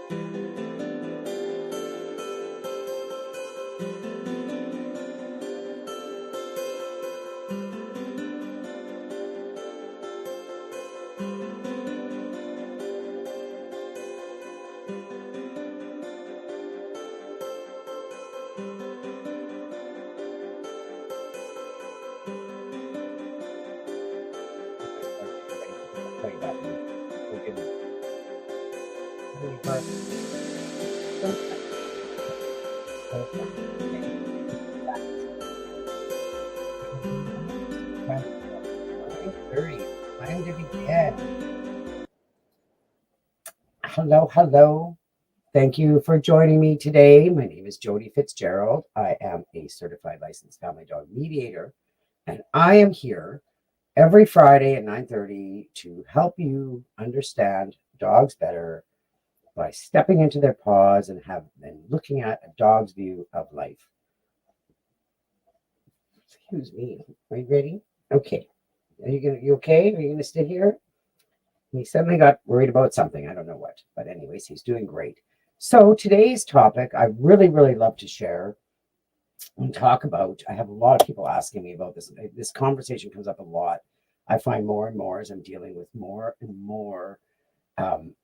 Play that one. We'll give it. Time 9:30. Time to begin. Hello, hello. Thank you for joining me today. My name is Jody Fitzgerald. I am a certified licensed family dog mediator, and I am here every Friday at 9:30 to help you understand dogs better by stepping into their paws and looking at a dog's view of life. Excuse me. Are you ready? Okay. You okay? Are you gonna sit here? He suddenly got worried about something. I don't know what. But anyways, he's doing great. So today's topic I really, really love to share and talk about. I have a lot of people asking me about this. This conversation comes up a lot. I find more and more as I'm dealing with more and more um,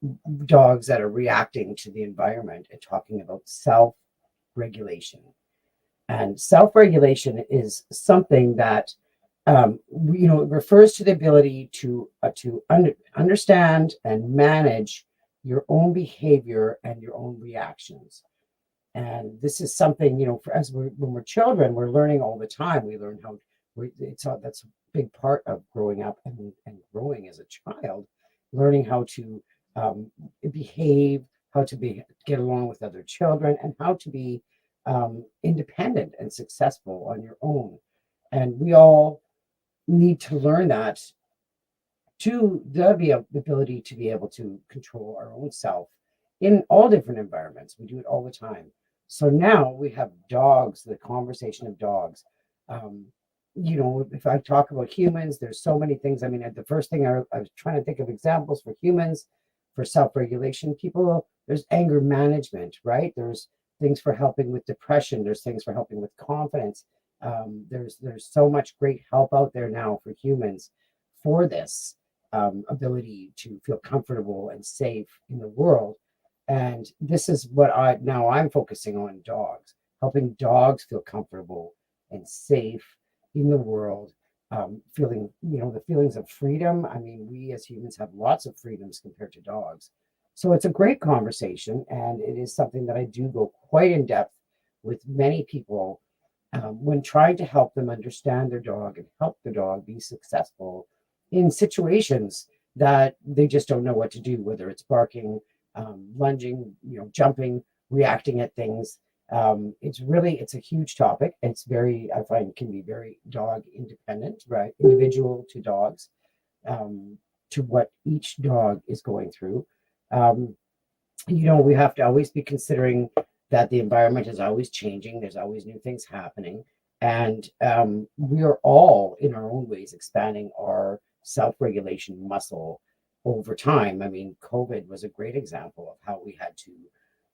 dogs that are reacting to the environment and talking about self-regulation. And self-regulation is something that it refers to the ability to understand and manage your own behavior and your own reactions. And this is something, when we're children, we're learning all the time. We learn how that's a big part of growing up and growing as a child, learning how to behave, how to get along with other children, and how to be independent and successful on your own. And we all need to learn that to the ability to be able to control our own self in all different environments. We do it all the time. So now we have dogs, the conversation of dogs. Um, if I talk about humans, there's so many things. I mean, the first thing I was trying to think of examples for humans, for self-regulation. People, there's anger management, right? There's things for helping with depression. There's things for helping with confidence. There's so much great help out there now for humans for this ability to feel comfortable and safe in the world. And this is what I'm focusing on: dogs, helping dogs feel comfortable and safe in the world, feeling, the feelings of freedom. I mean, we as humans have lots of freedoms compared to dogs. So it's a great conversation, and it is something that I do go quite in depth with many people when trying to help them understand their dog and help the dog be successful in situations that they just don't know what to do, whether it's barking, lunging, jumping, reacting at things. It's a huge topic. I find can be very dog independent, right? Individual to dogs, to what each dog is going through. Um, we have to always be considering that the environment is always changing. There's always new things happening. And we are all, in our own ways, expanding our self-regulation muscle over time. I mean, COVID was a great example of how we had to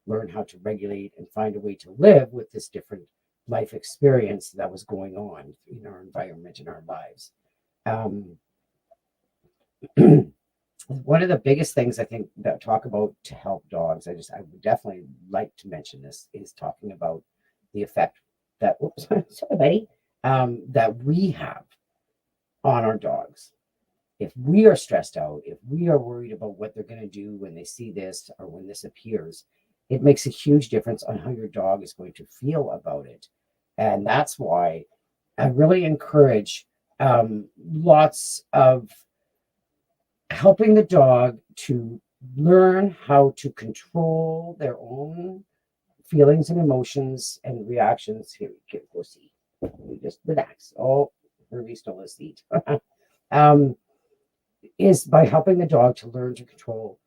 learn how to regulate and find a way to live with this different life experience that was going on in our environment, in our lives. Um, One of the biggest things I think that talk about to help dogs, I would definitely like to mention this, is talking about the effect that, oops, sorry, buddy, that we have on our dogs. If we are stressed out, if we are worried about what they're going to do when they see this or when this appears, it makes a huge difference on how your dog is going to feel about it. And that's why I really encourage lots of helping the dog to learn how to control their own feelings and emotions and reactions. Here, go see. We just relax. Oh, Herbie stole his seat. um, is by helping the dog to learn to control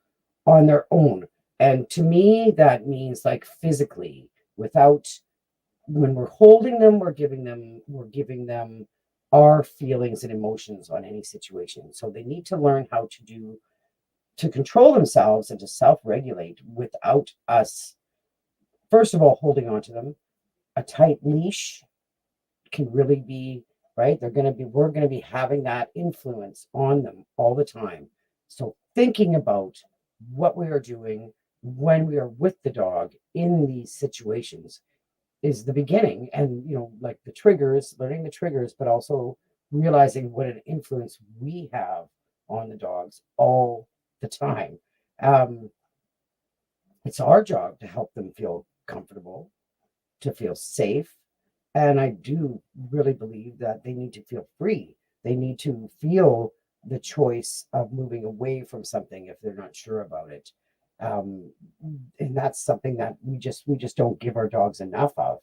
on their own. And to me, that means like physically, without, when we're holding them, we're giving them our feelings and emotions on any situation. So they need to learn how to do to control themselves and to self-regulate without us, first of all, holding on to them. A tight leash can really be, right? We're going to be having that influence on them all the time. So thinking about what we are doing when we are with the dog in these situations is the beginning. And, like the triggers, learning the triggers, but also realizing what an influence we have on the dogs all the time. Um, it's our job to help them feel comfortable, to feel safe. And I do really believe that they need to feel free. They need to feel the choice of moving away from something if they're not sure about it. Um, and that's something that we just don't give our dogs enough of.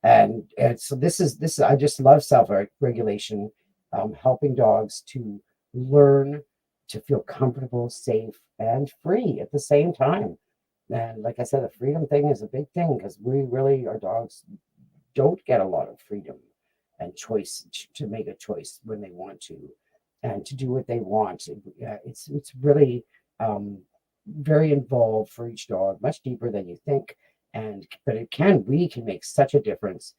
And so this is I just love self-regulation, helping dogs to learn to feel comfortable, safe, and free at the same time. And like I said, the freedom thing is a big thing because our dogs don't get a lot of freedom and choice to make a choice when they want to and to do what they want. It's really very involved for each dog, much deeper than you think. But we can make such a difference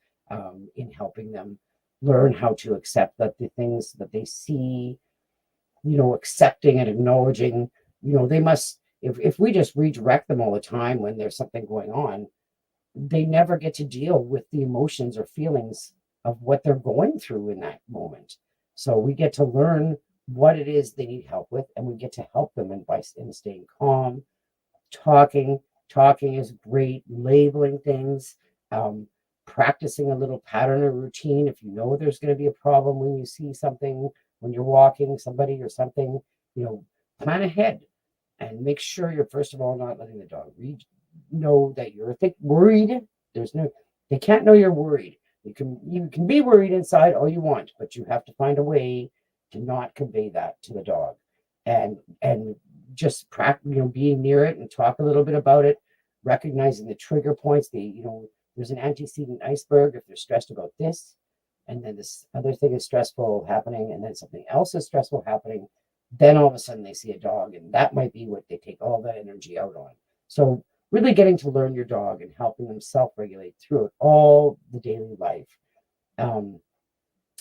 in helping them learn how to accept that the things that they see, accepting and acknowledging, they must, if we just redirect them all the time when there's something going on, they never get to deal with the emotions or feelings of what they're going through in that moment. So we get to learn what it is they need help with, and we get to help them in staying calm, talking. Talking is great, labeling things, um, practicing a little pattern or routine. If you know there's going to be a problem when you see something, when you're walking somebody or something, plan ahead and make sure you're first of all not letting the dog know that you're worried. There's no, they can't know you're worried. You can be worried inside all you want, but you have to find a way to not convey that to the dog, and just practice, being near it and talk a little bit about it, recognizing the trigger points. There's an antecedent iceberg if they're stressed about this, and then this other thing is stressful happening, and then something else is stressful happening. Then all of a sudden they see a dog, and that might be what they take all that energy out on. So really getting to learn your dog and helping them self-regulate through it all the daily life. Um,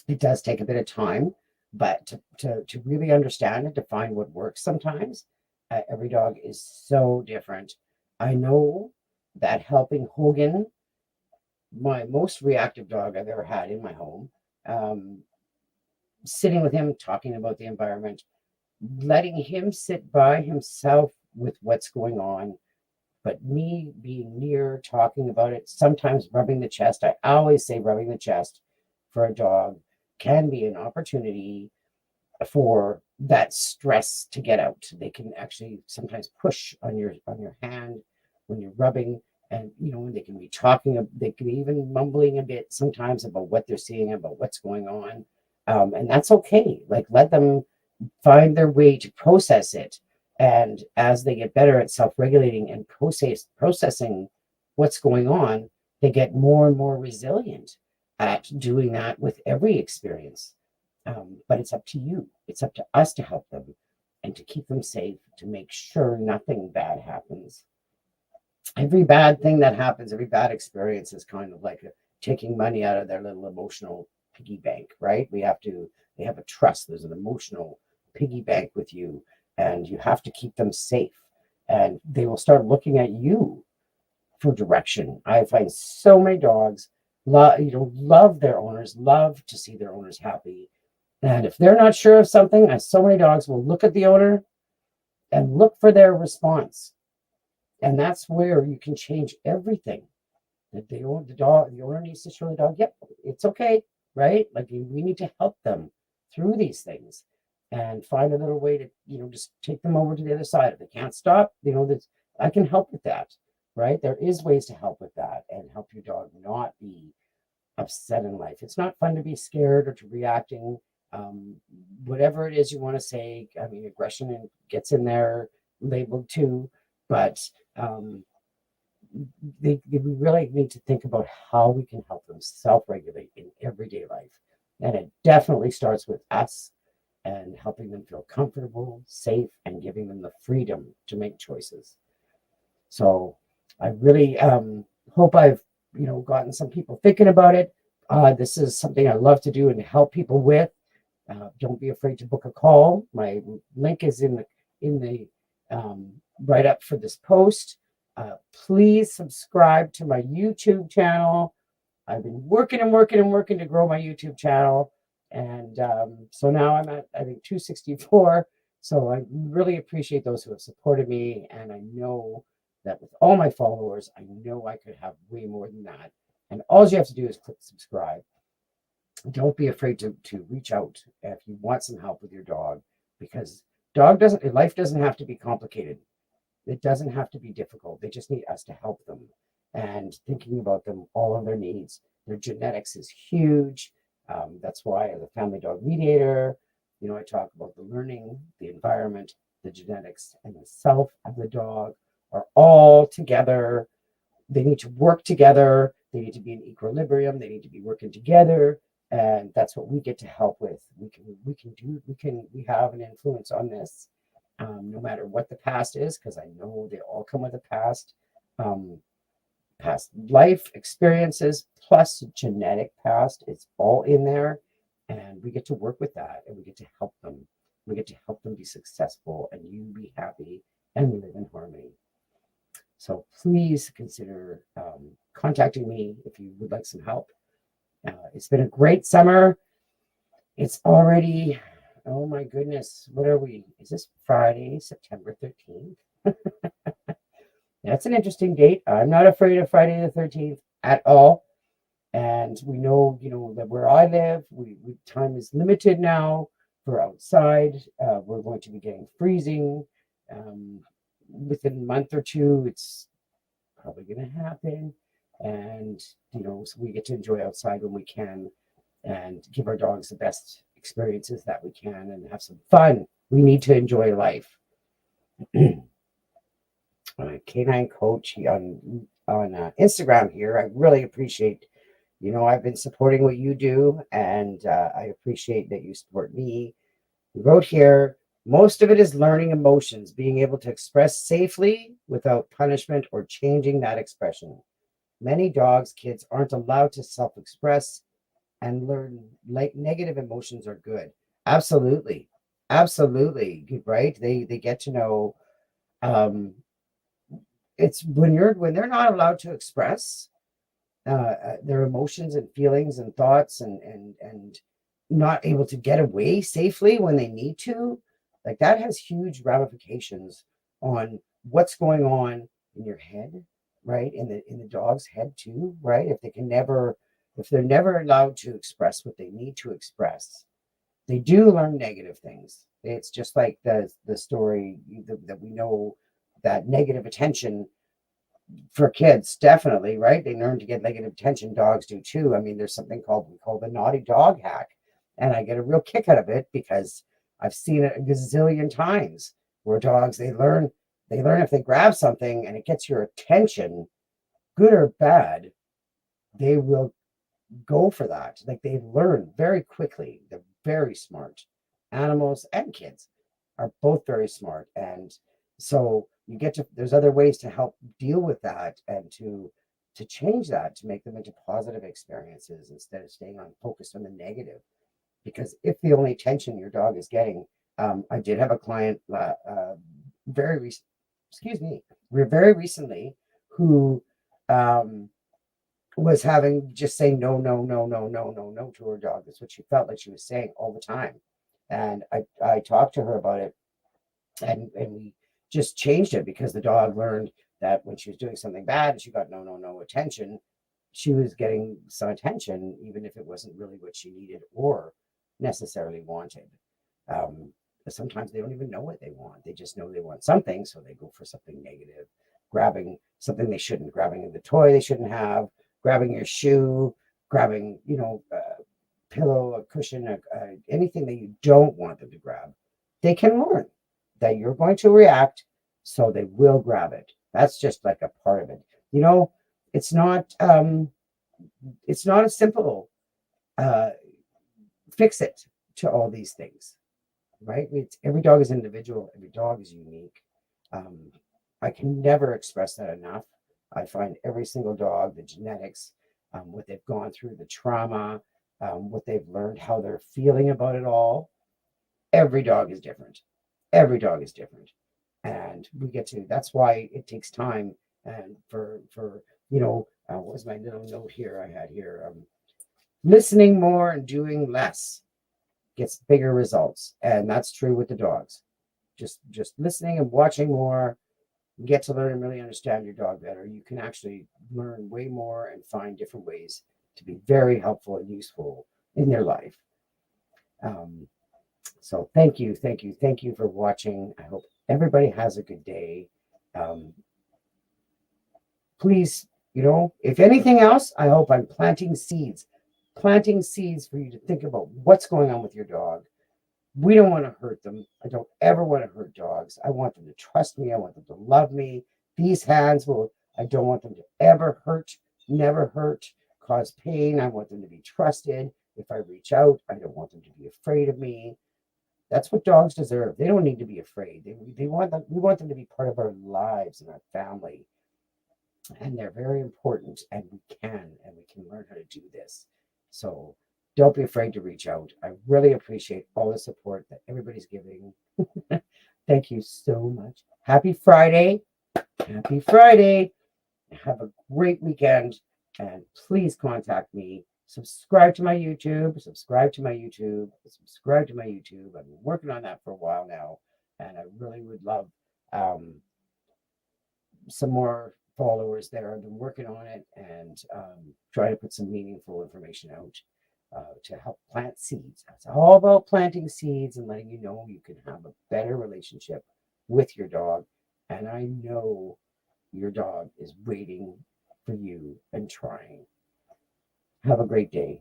it does take a bit of time, but to really understand and to find what works sometimes, every dog is so different. I know that helping Hogan, my most reactive dog I've ever had in my home, um, sitting with him, talking about the environment, letting him sit by himself with what's going on, but me being near, talking about it, sometimes rubbing the chest. I always say rubbing the chest for a dog can be an opportunity for that stress to get out. They can actually sometimes push on your hand when you're rubbing, and they can be talking. They can be even mumbling a bit sometimes about what they're seeing, about what's going on, and that's okay. Like let them find their way to process it. And as they get better at self-regulating and processing what's going on, they get more and more resilient at doing that with every experience. But it's up to you. It's up to us to help them and to keep them safe, to make sure nothing bad happens. Every bad thing that happens, every bad experience is kind of like taking money out of their little emotional piggy bank, right? They have a trust. There's an emotional piggy bank with you, and you have to keep them safe. And they will start looking at you for direction. I find so many dogs love their owners, love to see their owners happy. And if they're not sure of something, so many dogs will look at the owner and look for their response. And that's where you can change everything. The owner needs to show the dog, yep, it's okay, right? Like we need to help them through these things and find a little way to, just take them over to the other side. If they can't stop, I can help with that, right? There is ways to help with that and help your dog not be upset in life. It's not fun to be scared or to reacting. Um, Whatever it is you want to say, I mean, aggression gets in there labeled too, but um, we really need to think about how we can help them self-regulate in everyday life. And it definitely starts with us and helping them feel comfortable, safe, and giving them the freedom to make choices. So I really hope I've gotten some people thinking about it. This is something I love to do and help people with. Don't be afraid to book a call. My link is in the write up for this post. Please subscribe to my YouTube channel. I've been working and working and working to grow my YouTube channel. And so now I'm at, I think, 264. So I really appreciate those who have supported me. And I know that with all my followers, I know I could have way more than that. And all you have to do is click subscribe. Don't be afraid to reach out if you want some help with your dog, because life doesn't have to be complicated. It doesn't have to be difficult. They just need us to help them and thinking about them, all of their needs. Their genetics is huge. That's why as a family dog mediator, I talk about the learning, the environment, the genetics, and the self of the dog are all together. They need to work together. They need to be in equilibrium. They need to be working together. And that's what we get to help with. We have an influence on this, no matter what the past is, because I know they all come with a past. Past life experiences plus genetic past, it's all in there, and we get to work with that, and we get to help them. We get to help them be successful, and you be happy and live in harmony. So please consider contacting me if you would like some help. It's been a great summer. It's already, oh my goodness, what are we? Is this Friday, September 13th? That's an interesting date. I'm not afraid of Friday the 13th at all. And we know, that where I live, time is limited now for outside. We're going to be getting freezing. Within a month or two, it's probably going to happen. And, so we get to enjoy outside when we can and give our dogs the best experiences that we can and have some fun. We need to enjoy life. Canine Coach on Instagram here. I really appreciate, I've been supporting what you do, and I appreciate that you support me. You wrote here, most of it is learning emotions, being able to express safely without punishment or changing that expression. Many dogs, kids aren't allowed to self-express and learn like negative emotions are good. Absolutely. Absolutely. Right. They get to know, it's when they're not allowed to express their emotions and feelings and thoughts and not able to get away safely when they need to, like that has huge ramifications on what's going on in your head, right? In the dog's head too, right? If they're never allowed to express what they need to express, they do learn negative things. It's just like the story that we know, that negative attention for kids, definitely, right? They learn to get negative attention. Dogs do too. I mean, there's something we call the naughty dog hack, and I get a real kick out of it because I've seen it a gazillion times where dogs they learn if they grab something and it gets your attention, good or bad, they will go for that. Like they learn very quickly. They're very smart. Animals and kids are both very smart. And so there's other ways to help deal with that and to change that, to make them into positive experiences instead of staying focused on the negative. Because if the only attention your dog is getting, I did have a client very recent, excuse me, very recently who was just saying no, no, no, no, no, no, no to her dog. That's what she felt like she was saying all the time. And I talked to her about it, and we just changed it because the dog learned that when she was doing something bad and she got no, no, no attention, she was getting some attention, even if it wasn't really what she needed or necessarily wanted. Sometimes they don't even know what they want. They just know they want something, so they go for something negative, grabbing something they shouldn't, grabbing the toy they shouldn't have, grabbing your shoe, grabbing, a pillow, a cushion, anything that you don't want them to grab. They can learn that you're going to react, so they will grab it. That's just like a part of it. It's not a simple fix it to all these things. right? It's every dog is individual, every dog is unique. Um, I can never express that enough. I find every single dog, the genetics, what they've gone through, the trauma, what they've learned, how they're feeling about it all. Every dog is different. Every dog is different, and we get to. That's why it takes time. And for what was my little note here? I had here listening more and doing less gets bigger results, and that's true with the dogs. Just listening and watching more, you get to learn and really understand your dog better. You can actually learn way more and find different ways to be very helpful and useful in their life. Um, so thank you for watching. I hope everybody has a good day. Um, Please, if anything else, I hope I'm planting seeds for you to think about what's going on with your dog. We don't want to hurt them. I don't ever want to hurt dogs. I want them to trust me. I want them to love me. These hands I don't want them to ever hurt, never hurt, cause pain. I want them to be trusted. If I reach out, I don't want them to be afraid of me. That's what dogs deserve. They don't need to be afraid. We want them to be part of our lives and our family. And they're very important, and we can learn how to do this. So don't be afraid to reach out. I really appreciate all the support that everybody's giving. Thank you so much. Happy Friday. Happy Friday. Have a great weekend, and please contact me. Subscribe to my YouTube. Subscribe to my YouTube. Subscribe to my YouTube. I've been working on that for a while now, and I really would love some more followers there. I've been working on it and try to put some meaningful information out to help plant seeds. It's all about planting seeds and letting you know you can have a better relationship with your dog. And I know your dog is waiting for you and trying. Have a great day.